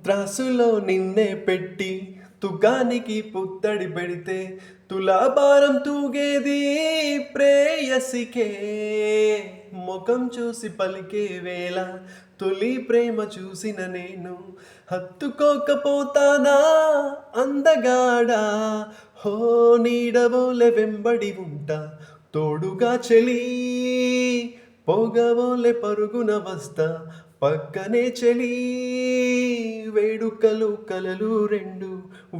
త్రాసులో నిన్నే పెట్టి తుకానికి పుత్తడి పెడితే తులాభారం తూగేది ప్రేయసికే ముఖం చూసి పలికే వేళ తొలి ప్రేమ చూసిన నేను హత్తుకోకపోతానా అందగాడా హో నీడవోలె వెంబడి ఉంటా తోడుగా చెలి పొగవోలె పరుగున వస్తా పక్కనే చెలి వేడుకలు కలలు రెండు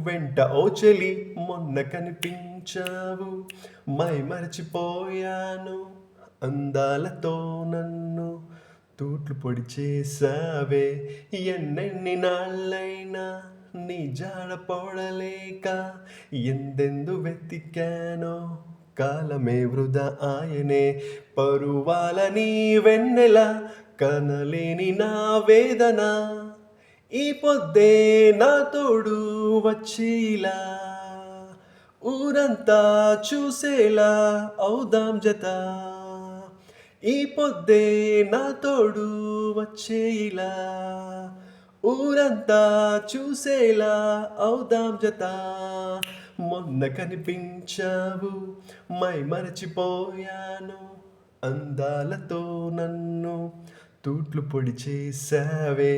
వెంట ఓ చెలి మొన్న కనిపించావు మై మరచిపోయాను అందాలతో నన్ను తూట్లు పొడి చేసావే ఎన్నెన్ని నాళ్ళైనా నీ జాడ పోడలేక ఎందెందు వెతికానో కాలమే వృధా ఆయనే పరువాలని వెన్నెల కనలేని నా వేదన ఈ పొద్దే నా తోడు వచ్చేలా ఊరంతా చూసేలా అవుదాం జత ఈ పొద్దే నా తోడు వచ్చేలా ఊరంతా చూసేలా అవుదాం జత మొన్న కనిపించావు మై మరచిపోయాను అందాలతో నన్ను తూట్లు పొడి చేసావే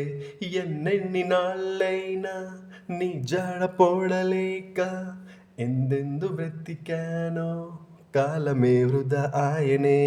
ఎన్నెన్ని నాళ్ళైనా నీ జాడ పోడలేక ఎందెందు వెతికానో కాలమే వృధా ఆయనే